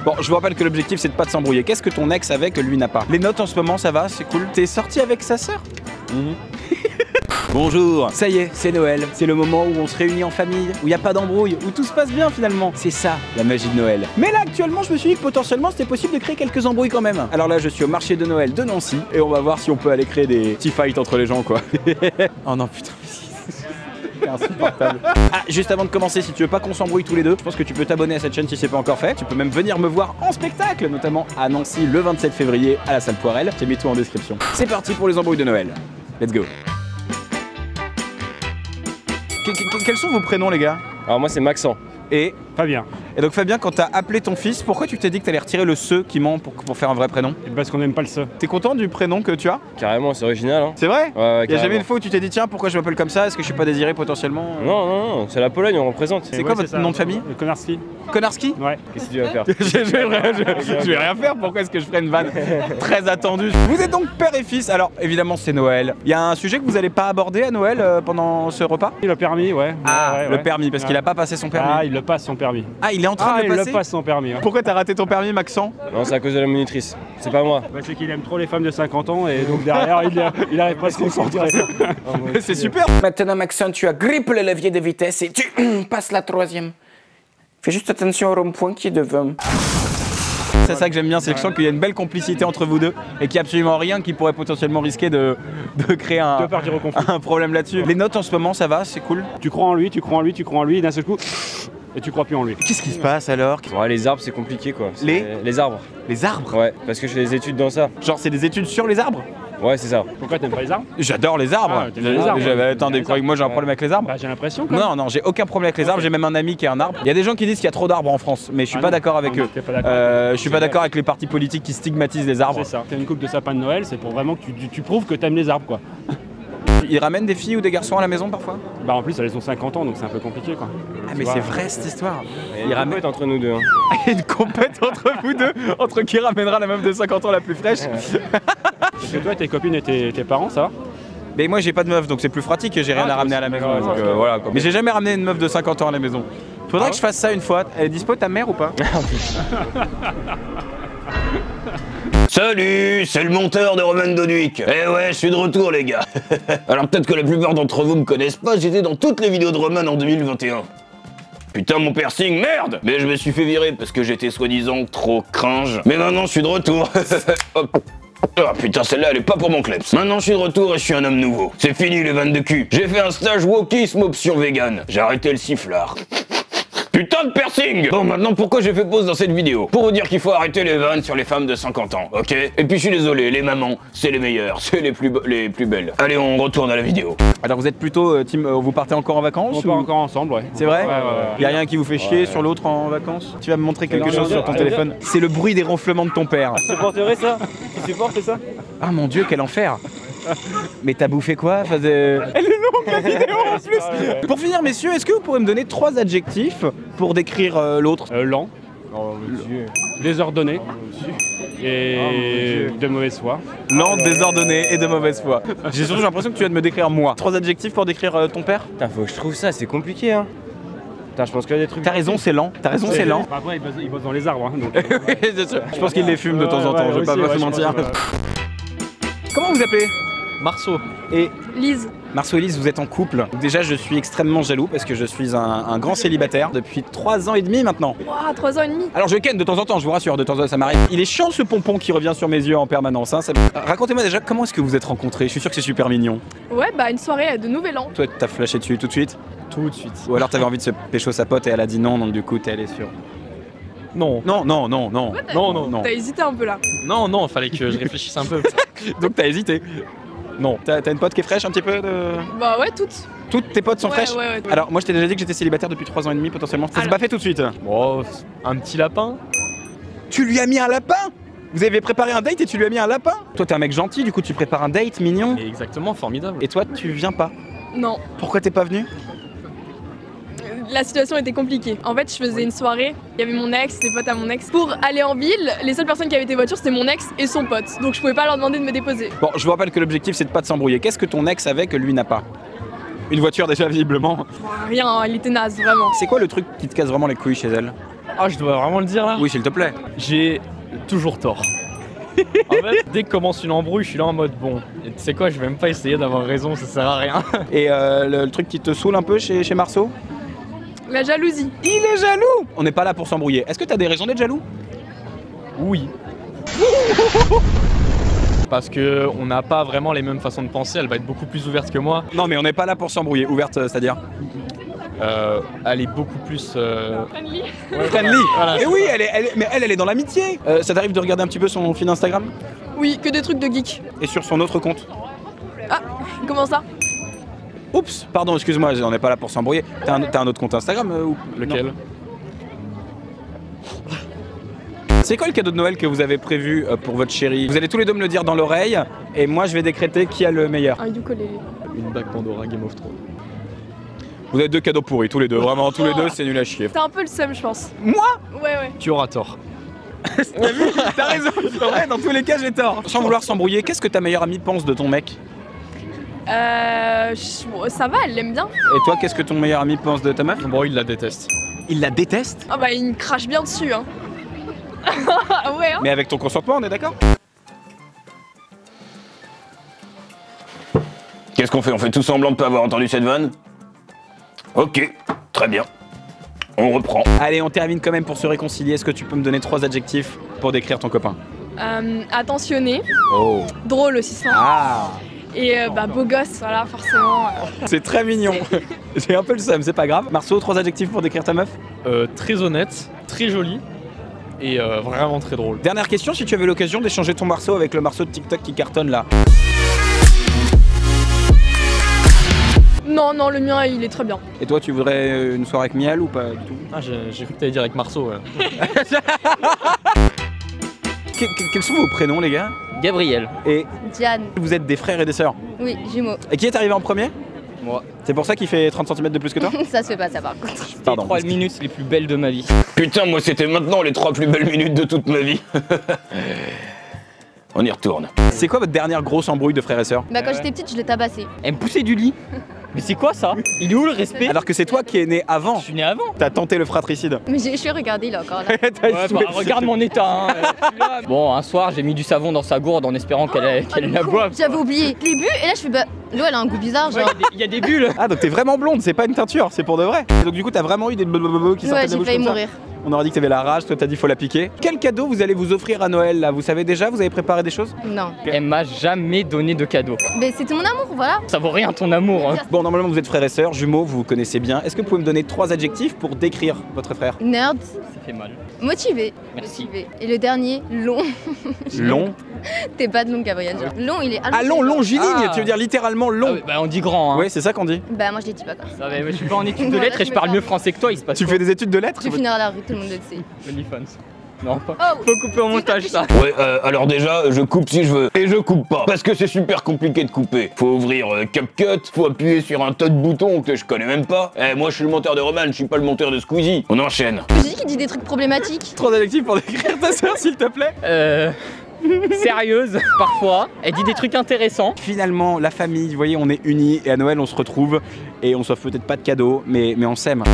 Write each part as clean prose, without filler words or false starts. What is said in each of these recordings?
Bon, je vous rappelle que l'objectif c'est de pas de s'embrouiller. Qu'est-ce que ton ex avait que lui n'a pas? Les notes en ce moment ça va, c'est cool. T'es sorti avec sa sœur? Bonjour, ça y est, c'est Noël. C'est le moment où on se réunit en famille, où il n'y a pas d'embrouille, où tout se passe bien finalement. C'est ça, la magie de Noël. Mais là, actuellement, je me suis dit que potentiellement, c'était possible de créer quelques embrouilles quand même. Alors là, je suis au marché de Noël de Nancy, et on va voir si on peut aller créer des petits fights entre les gens, quoi. Oh non, putain. C'est insupportable. Ah, juste avant de commencer, si tu veux pas qu'on s'embrouille tous les deux, je pense que tu peux t'abonner à cette chaîne si c'est pas encore fait. Tu peux même venir me voir en spectacle, notamment à Nancy le 27 février à la salle Poirel. J'ai mis tout en description. C'est parti pour les embrouilles de Noël. Let's go. Quels sont vos prénoms, les gars? Alors moi c'est Maxent. Et Fabien. Et donc Fabien, quand t'as appelé ton fils, pourquoi tu t'es dit que t'allais retirer le ce qui ment pour faire un vrai prénom? Parce qu'on n'aime pas le se. T'es content du prénom que tu as? Carrément, c'est original hein. C'est vrai? Ouais, Y'a jamais une fois où tu t'es dit tiens pourquoi je m'appelle comme ça? Est-ce que je suis pas désiré potentiellement? Non, non, non, c'est la Pologne, on représente. C'est quoi votre nom de famille? Konarski. Konarski? Ouais. Qu'est-ce que tu vas faire? je vais rien faire, pourquoi est-ce que je ferais une vanne très attendue? Vous êtes donc père et fils, alors évidemment c'est Noël. Il y a un sujet que vous allez pas aborder à Noël pendant ce repas? Le permis, ouais. Ah, ouais, le ouais. permis, parce qu'il a pas passé son permis. Ah, il le passe son permis. Ah, il est en train de le passer? Il le passe son permis. Ouais. Pourquoi t'as raté ton permis, Maxent? Non, c'est à cause de la monitrice, c'est pas moi. Bah, c'est qu'il aime trop les femmes de 50 ans et donc derrière il arrive pas à se concentrer. C'est super. Maintenant, Maxent, tu agrippes le levier de vitesse et tu passes la troisième. Fais juste attention au rond-point qui est devant. C'est ça que j'aime bien, c'est que je sens qu'il y a une belle complicité entre vous deux et qu'il n'y a absolument rien qui pourrait potentiellement risquer de créer un problème là-dessus. Les notes en ce moment, ça va, c'est cool. Tu crois en lui, tu crois en lui, tu crois en lui, et d'un seul coup, et tu crois plus en lui. Qu'est-ce qui se passe alors? Ouais, les arbres c'est compliqué quoi. Les arbres. Les arbres? Ouais, parce que je fais des études dans ça. Genre c'est des études sur les arbres? Ouais, c'est ça. Pourquoi t'aimes pas les arbres? J'adore les arbres. Ah, t'aimes les arbres. Attendez, croyez que moi j'ai un problème avec les arbres? Bah, j'ai l'impression quand même. Non, non, j'ai aucun problème avec les arbres, j'ai même un ami qui est un arbre. Il y a des gens qui disent qu'il y a trop d'arbres en France, mais je suis pas d'accord avec eux. Je suis pas d'accord avec les partis politiques qui stigmatisent les arbres. C'est ça. T'as une coupe de sapin de Noël, c'est pour vraiment que tu prouves que t'aimes les arbres quoi. Ils ramènent des filles ou des garçons à la maison parfois? Bah en plus elles ont 50 ans donc c'est un peu compliqué quoi. Ah mais c'est vrai cette histoire. Il ramène entre nous deux. Hein. Il y a une compète entre vous deux, entre qui ramènera la meuf de 50 ans la plus fraîche. Parce que toi tes copines et tes parents ça va? Mais moi j'ai pas de meuf donc c'est plus pratique que j'ai rien à ramener à la maison. Donc, voilà, quoi. Mais j'ai jamais ramené une meuf de 50 ans à la maison. Faudrait que je fasse ça une fois. Elle est dispo ta mère ou pas? Salut, c'est le monteur de Roman Doduic. Eh ouais, je suis de retour les gars. Alors peut-être que la plupart d'entre vous me connaissent pas, j'étais dans toutes les vidéos de Roman en 2021. Putain mon piercing, merde! Mais je me suis fait virer parce que j'étais soi-disant trop cringe. Mais maintenant je suis de retour. Hop. Ah putain celle-là elle est pas pour mon kleps. Maintenant je suis de retour et je suis un homme nouveau. C'est fini les vannes de cul. J'ai fait un stage wokisme option vegan. J'ai arrêté le sifflard. Putain de piercing! Bon maintenant pourquoi j'ai fait pause dans cette vidéo? Pour vous dire qu'il faut arrêter les vannes sur les femmes de 50 ans, ok? Et puis je suis désolé, les mamans, c'est les meilleures, c'est les plus belles. Allez on retourne à la vidéo. Alors vous êtes plutôt team, vous partez encore en vacances? On part encore ensemble ouais. C'est vrai? Ouais. Y'a rien qui vous fait chier sur l'autre en vacances? Tu vas me montrer quelque chose sur ton téléphone? C'est le bruit des ronflements de ton père. Tu supporterais ça? Tu supportes ça? Ah mon dieu quel enfer! Mais t'as bouffé quoi? Elle est longue la vidéo en plus! Pour finir messieurs, est-ce que vous pourrez me donner 3 adjectifs pour décrire l'autre? Lent, Oh mon dieu. désordonné et de mauvaise foi. Lent, désordonné et de mauvaise foi. J'ai surtout l'impression que tu viens de me décrire moi. 3 adjectifs pour décrire ton père? Putain, faut que je trouve ça, c'est compliqué hein. Putain, je pense qu'il y a des trucs. T'as raison, c'est lent. T'as raison, c'est lent. Bah, après il bosse dans les arbres hein, donc. Oui, c'est sûr. Je pense qu'il les fume de temps en temps, je vais pas vous mentir. Comment vous appelez? Marceau. Et Lise. Marceau et Lise, vous êtes en couple. Déjà, je suis extrêmement jaloux parce que je suis un grand célibataire depuis 3 ans et demi maintenant. Waouh, 3 ans et demi. Alors je ken de temps en temps, je vous rassure, de temps en temps ça m'arrive. Il est chiant ce pompon qui revient sur mes yeux en permanence. Hein, racontez-moi déjà comment est-ce que vous êtes rencontrés? Je suis sûr que c'est super mignon. Ouais, bah une soirée de Nouvel An. Toi, t'as flashé dessus tout de suite? Tout de suite. Ou alors t'avais envie de se pécho sa pote et elle a dit non, donc du coup t'es allé sur... Non. Non, non, non, non. Ouais, Non. T'as hésité un peu là. Non, fallait que je réfléchisse un peu. Donc t'as hésité? Non. T'as une pote qui est fraîche un petit peu Bah ouais, toutes. Toutes tes potes sont fraîches? Ouais. Alors moi je t'ai déjà dit que j'étais célibataire depuis 3 ans et demi potentiellement. Ça s'est Alors. pas fait tout de suite? Bon, un petit lapin. Tu lui as mis un lapin? Vous avez préparé un date et tu lui as mis un lapin? Toi t'es un mec gentil, du coup tu prépares un date mignon. Exactement, formidable. Et toi tu viens pas? Non. Pourquoi t'es pas venu? La situation était compliquée. En fait, je faisais une soirée, il y avait mon ex, des potes à mon ex. Pour aller en ville, les seules personnes qui avaient des voitures, c'était mon ex et son pote. Donc je pouvais pas leur demander de me déposer. Bon, je vous rappelle que l'objectif c'est de pas de s'embrouiller. Qu'est-ce que ton ex avait que lui n'a pas? Une voiture déjà visiblement. Rien, il était naze, vraiment. C'est quoi le truc qui te casse vraiment les couilles chez elle? Ah, je dois vraiment le dire là? Oui, s'il te plaît. J'ai toujours tort. En fait, dès que commence une embrouille, je suis là en mode bon, tu sais quoi, je vais même pas essayer d'avoir raison, ça sert à rien. Et le truc qui te saoule un peu chez Marceau? La jalousie. Il est jaloux! On n'est pas là pour s'embrouiller. Est-ce que t'as des raisons d'être jaloux? Oui. Parce que on n'a pas vraiment les mêmes façons de penser, elle va être beaucoup plus ouverte que moi. Non, mais on n'est pas là pour s'embrouiller. Ouverte, c'est-à-dire? Elle est beaucoup plus... Friendly. Friendly. Voilà, Mais oui, elle est dans l'amitié. Ça t'arrive de regarder un petit peu son fil Instagram? Oui, que des trucs de geek. Et sur son autre compte? Ah, comment ça? Oups, pardon, excuse-moi, on n'est pas là pour s'embrouiller. T'as un autre compte Instagram ou... Lequel? Non. C'est quoi le cadeau de Noël que vous avez prévu pour votre chérie? Vous allez tous les deux me le dire dans l'oreille, et moi je vais décréter qui a le meilleur. Un ukulélé. Une bague Pandora Game of Thrones. Vous avez deux cadeaux pourris, tous les deux. Vraiment, tous les deux, c'est nul à chier. T'as un peu le seum, je pense. Moi? Ouais. Tu auras tort. T'as vu? T'as raison. Ouais, dans tous les cas, j'ai tort. Sans vouloir s'embrouiller, qu'est-ce que ta meilleure amie pense de ton mec? Ça va, elle l'aime bien. Et toi, qu'est-ce que ton meilleur ami pense de ta meuf? Bon, il la déteste. Il la déteste? Ah bah, il me crache bien dessus, hein. Ouais, hein. Mais avec ton consentement, on est d'accord? Qu'est-ce qu'on fait? On fait tout semblant de pas avoir entendu cette vanne? Ok, très bien. On reprend. Allez, on termine quand même pour se réconcilier. Est-ce que tu peux me donner 3 adjectifs pour décrire ton copain? Attentionné. Oh. Drôle aussi, ça. Ah. Et beau gosse, voilà, forcément. C'est très mignon. J'ai un peu le seum, c'est pas grave. Marceau, 3 adjectifs pour décrire ta meuf? Très honnête, très jolie et vraiment très drôle. Dernière question, si tu avais l'occasion d'échanger ton Marceau avec le Marceau de TikTok qui cartonne là. Non, le mien, il est très bien. Et toi, tu voudrais une soirée avec Miel ou pas du tout? Ah, j'ai cru que t'allais dire avec Marceau. Ouais. Quels sont vos prénoms, les gars? Gabriel. Et Diane. vous êtes des frères et des sœurs? Oui, jumeaux. Et qui est arrivé en premier? Moi. C'est pour ça qu'il fait 30 cm de plus que toi? Ça se fait pas, ça par contre. Pardon. Les 3 minutes les plus belles de ma vie. Putain, moi c'était maintenant les 3 plus belles minutes de toute ma vie. On y retourne. C'est quoi votre dernière grosse embrouille de frères et sœurs? Bah quand j'étais petite, je l'ai tabassé. Elle me poussait du lit. Mais c'est quoi ça? Il est où le respect? Alors que c'est toi qui es né avant. Je suis né avant. T'as tenté le fratricide. Mais je suis regardé, il est encore là. Ouais, bah, regarde mon état. Hein. Bon, un soir, j'ai mis du savon dans sa gourde en espérant qu'elle la boive. J'avais oublié. Je l'ai bu et là je fais bah l'eau elle a un goût bizarre genre. Il y a des bulles. Ah donc t'es vraiment blonde, c'est pas une teinture, c'est pour de vrai. Et donc du coup t'as vraiment eu des blablabla qui sortaient Ouais, de la j'ai bouche failli comme ça. mourir. On aurait dit que t'avais la rage, toi t'as dit faut la piquer. Quel cadeau vous allez vous offrir à Noël là? Vous savez déjà? Vous avez préparé des choses? Non. Elle m'a jamais donné de cadeau. Mais c'était mon amour, voilà. Ça vaut rien ton amour. Hein. Bon, normalement vous êtes frères et sœurs, jumeaux, vous vous connaissez bien. Est-ce que vous pouvez me donner 3 adjectifs pour décrire votre frère? Nerd. Ça fait mal. Motivé. Merci. Motivé. Et le dernier, long. Long. T'es pas de long, Gabriel. Genre. Long, il est allongé. Ah long, longiligne, Ah. tu veux dire littéralement long. Ah oui, bah on dit grand. Hein. Oui, c'est ça qu'on dit. Bah moi je les dis pas comme ça. Ça va, je suis pas en études de Voilà, lettres et je je me parle parle. mieux français que toi, il se passe Tu quoi? fais des études de lettres? Je vais finir à la rue, tout le monde le sait. OnlyFans. Non, pas. Oh. Faut couper au montage ça. Ouais, alors déjà, je coupe si je veux. Et je coupe pas. Parce que c'est super compliqué de couper. Faut ouvrir CapCut, faut appuyer sur un tas de boutons que je connais même pas. Eh, moi je suis le monteur de Roman, je suis pas le monteur de Squeezie. On enchaîne. Je dis qu'il dit des trucs problématiques. 3 adjectifs pour décrire ta sœur s'il te plaît. Sérieuse, parfois. Elle dit des trucs intéressants. Finalement, la famille, vous voyez, on est unis et à Noël on se retrouve et on s'offre peut-être pas de cadeaux, mais on s'aime.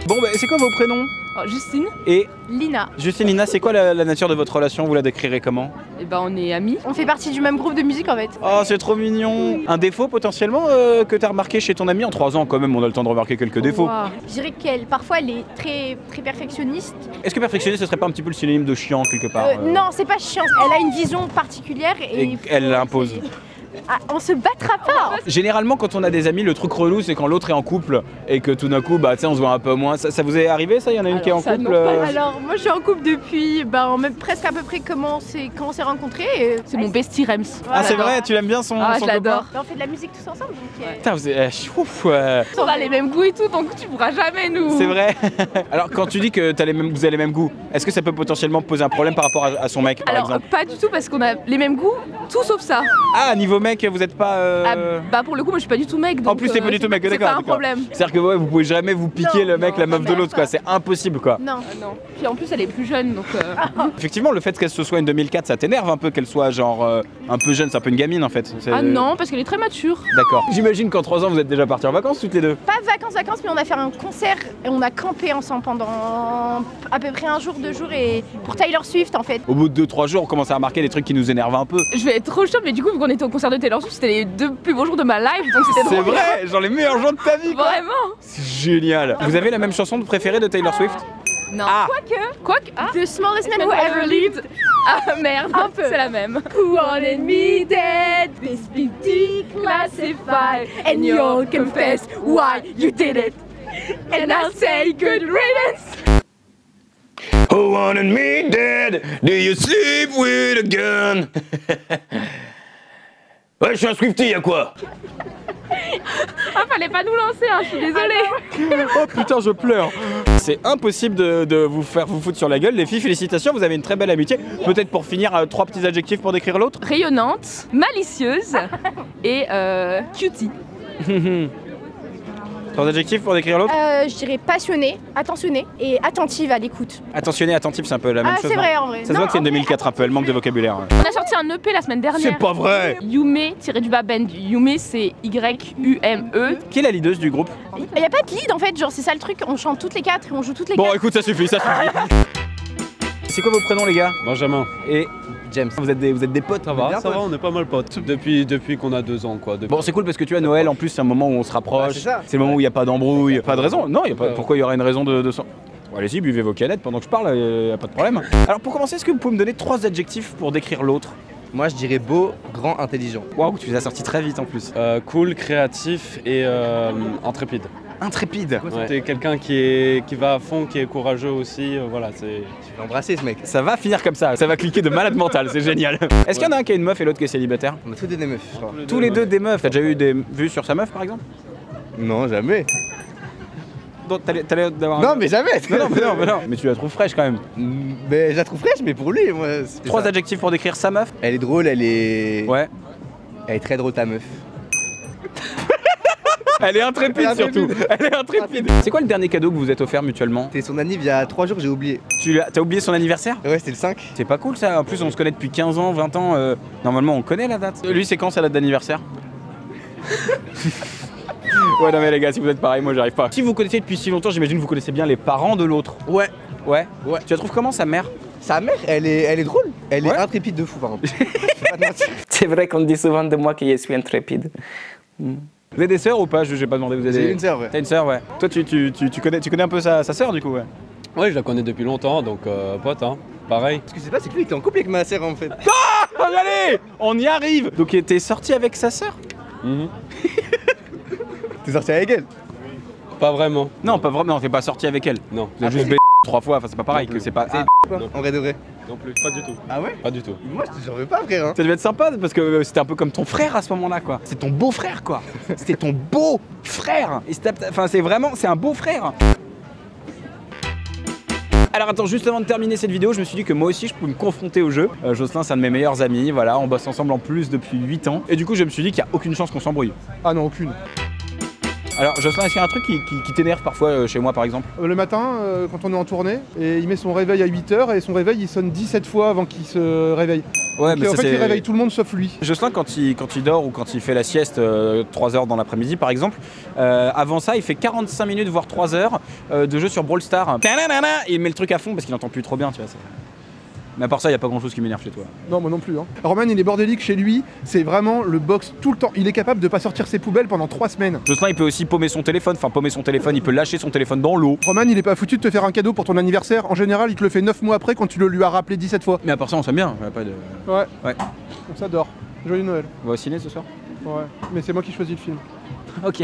Bon, bah, c'est quoi vos prénoms? Justine. Et Lina. Justine, Lina, c'est quoi la nature de votre relation? Vous la décrirez comment? Et ben on est amis. On fait partie du même groupe de musique en fait. Oh, c'est trop mignon. Un défaut potentiellement que t'as remarqué chez ton ami en 3 ans quand même, on a le temps de remarquer quelques défauts. Wow. Je dirais qu'elle, parfois, elle est très perfectionniste. Est-ce que perfectionniste ce serait pas un petit peu le synonyme de chiant quelque part? Non, c'est pas chiant. Elle a une vision particulière Et elle l'impose. Ah, on se battra pas. Généralement quand on a des amis, le truc relou c'est quand l'autre est en couple et que tout d'un coup bah tu sais on se voit un peu moins. Ça vous est arrivé ça? Il y en a une qui est en Ça, couple non. Alors moi je suis en couple depuis même presque à peu près comment on s'est rencontrés. Et c'est mon bestie Rems. Ah c'est vrai, tu l'aimes bien son Ah son je l'adore. copain? On fait de la musique tous ensemble donc. Putain vous êtes... On a les mêmes goûts et tout donc tu pourras jamais nous. C'est vrai. Alors quand tu dis que vous avez les mêmes goûts, est-ce que ça peut potentiellement poser un problème par rapport à son mec par Alors exemple? pas du tout parce qu'on a les mêmes goûts, tout sauf ça. Ah niveau mec, vous êtes pas. Bah pour le coup, moi je suis pas du tout mec. Donc, En plus, t'es pas du tout mec, d'accord. C'est pas un d'accord. problème. C'est-à-dire que ouais, vous pouvez jamais vous piquer le mec, la meuf de l'autre, quoi. C'est impossible, quoi. Non. Non. Puis en plus, elle est plus jeune, donc. Effectivement, le fait qu'elle se soit une 2004, ça t'énerve un peu qu'elle soit genre un peu jeune, c'est un peu une gamine en fait. Ah non, parce qu'elle est très mature. D'accord. J'imagine qu'en 3 ans, vous êtes déjà partis en vacances toutes les deux. Pas vacances, mais on a fait un concert et on a campé ensemble pendant à peu près 1 jour, 2 jours et pour Taylor Swift en fait. Au bout de 2-3 jours, on commence à remarquer des trucs qui nous énervent un peu. Je vais être trop chaude, mais du coup, vu qu'on était au concert de Taylor Swift, c'était les 2 plus beaux jours de ma life, donc c'était C'est trop bien. vrai, genre les meilleurs jours de ta vie, quoi. Vraiment. C'est génial. Vous avez la même chanson de préférée de Taylor Swift? Non. Ah. Quoique, The Smallest Man Who Ever Lived. Ah merde, c'est la même. Who wanted me dead, this beauty classified, and you'll confess why you did it. And I'll say good riddance. Who wanted me dead? Do you sleep with a gun? Ouais, je suis un Swiftie, y'a quoi? Ah, fallait pas nous lancer, hein, je suis désolée. Oh putain, je pleure. C'est impossible de vous faire vous foutre sur la gueule. Les filles, félicitations, vous avez une très belle amitié. Peut-être pour finir, 3 petits adjectifs pour décrire l'autre. Rayonnante, malicieuse et cutie. 3 adjectifs pour décrire l'autre. Je dirais passionnée, attentionnée et attentive à l'écoute. Attentionné, attentif, c'est un peu la même chose. C'est non vrai en vrai. Ça se voit que c'est une 2004 un peu, elle manque de vocabulaire. On a sorti un EP la semaine dernière. C'est pas vrai. Yume-du-bas band. Yume c'est Y-U-M-E. Qui est la leaduse du groupe? Il y a pas de lead en fait, genre c'est ça le truc, on chante toutes les 4 et on joue toutes les 4. Bon écoute, ça suffit, ça suffit. C'est quoi vos prénoms les gars? Benjamin. Et James. Vous êtes des potes? Ça va, on est pas mal potes. Depuis qu'on a 2 ans quoi. Bon c'est cool parce que tu vois Noël en plus c'est un moment où on se rapproche. C'est le moment où il n'y a pas d'embrouille, pas de raison. Non, y a pas. Pourquoi il y aurait une raison de ça? Bon, allez-y, buvez vos canettes pendant que je parle, y a pas de problème. Alors pour commencer, est-ce que vous pouvez me donner 3 adjectifs pour décrire l'autre? Moi je dirais beau, grand, intelligent. Waouh, tu les as sortis très vite en plus. Cool, créatif et intrépide. Intrépide. Ouais. T'es quelqu'un qui va à fond, qui est courageux aussi, voilà, c'est... Tu peux embrasser ce mec. Ça va finir comme ça va cliquer de malade mental, c'est génial. Est-ce qu'il y en a un qui a une meuf et l'autre qui est célibataire? On a tous des meufs, je crois. Tous les deux des meufs. T'as déjà eu des vues sur sa meuf par exemple? Non, jamais. Donc t'allais d'avoir Non, mais jamais. Non. Mais tu la trouves fraîche quand même. Mais je la trouve fraîche, mais pour lui, moi... 3 adjectifs pour décrire sa meuf? Elle est drôle, elle est... Ouais. Elle est très drôle ta meuf. Elle est intrépide surtout. Elle est intrépide. C'est quoi le dernier cadeau que vous vous êtes offert mutuellement? C'était son anniv il y a 3 jours, j'ai oublié. T'as oublié son anniversaire? Ouais, c'était le 5. C'est pas cool ça. En plus on se connaît depuis 15 ans, 20 ans. Normalement on connaît la date. Lui c'est quand sa date d'anniversaire? Ouais non mais les gars, si vous êtes pareil, moi j'arrive pas. Si vous connaissez depuis si longtemps, j'imagine que vous connaissez bien les parents de l'autre. Ouais. Ouais. Tu la trouves comment sa mère? Sa mère, elle est drôle. Elle est intrépide de fou par contre. C'est vrai qu'on dit souvent de moi que je suis intrépide. Vous avez des sœurs ou pas? J'ai pas demandé. Vous avez J'ai une sœur, ouais. T'as une sœur, ouais. Toi tu connais un peu sa sœur du coup, ouais. Ouais, je la connais depuis longtemps, donc pote, hein. Pareil. Ce que je sais pas, c'est que lui il était en couple avec ma sœur en fait. Ah allez, on y arrive. Donc t'es sorti avec sa sœur? T'es sorti avec elle? Pas vraiment. Non, pas vraiment. T'es pas sorti avec elle. Non. Vous avez juste baisé 3 fois. Enfin c'est pas pareil que c'est pas. Quoi en vrai de vrai? Non plus, pas du tout. Ah ouais? Pas du tout. Moi j'en veux pas frère hein. Ça devait être sympa parce que c'était un peu comme ton frère à ce moment-là quoi. C'est ton beau frère quoi. C'était ton beau frère. Enfin c'est un beau frère. Alors attends, juste avant de terminer cette vidéo, je me suis dit que moi aussi je pouvais me confronter au jeu. Jocelyn c'est un de mes meilleurs amis, voilà, on bosse ensemble en plus depuis 8 ans. Et du coup je me suis dit qu'il n'y a aucune chance qu'on s'embrouille. Ah non, aucune. Alors Jocelyn, est-ce qu'il y a un truc qui t'énerve parfois chez moi par exemple? Le matin, quand on est en tournée, et il met son réveil à 8h et son réveil il sonne 17 fois avant qu'il se réveille. Ouais, donc, mais en fait il réveille tout le monde sauf lui. Jocelyn quand il dort ou quand il fait la sieste 3 heures dans l'après-midi par exemple, avant ça il fait 45 minutes voire 3 heures de jeu sur Brawl Stars. Et il met le truc à fond parce qu'il entend plus trop bien tu vois. Mais à part ça, il n'y a pas grand chose qui m'énerve chez toi. Non, moi non plus. Hein. Roman, il est bordélique chez lui, c'est vraiment le box tout le temps. Il est capable de pas sortir ses poubelles pendant 3 semaines. Jocelyn, il peut aussi paumer son téléphone, il peut lâcher son téléphone dans l'eau. Roman, il est pas foutu de te faire un cadeau pour ton anniversaire. En général, il te le fait 9 mois après quand tu le lui as rappelé 17 fois. Mais à part ça, on s'aime bien. Pas de... Ouais. On s'adore. Joyeux Noël. On va au ciné ce soir? Ouais. Mais c'est moi qui choisis le film. Ok.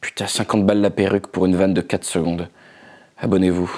Putain, 50 balles la perruque pour une vanne de 4 secondes. Abonnez-vous.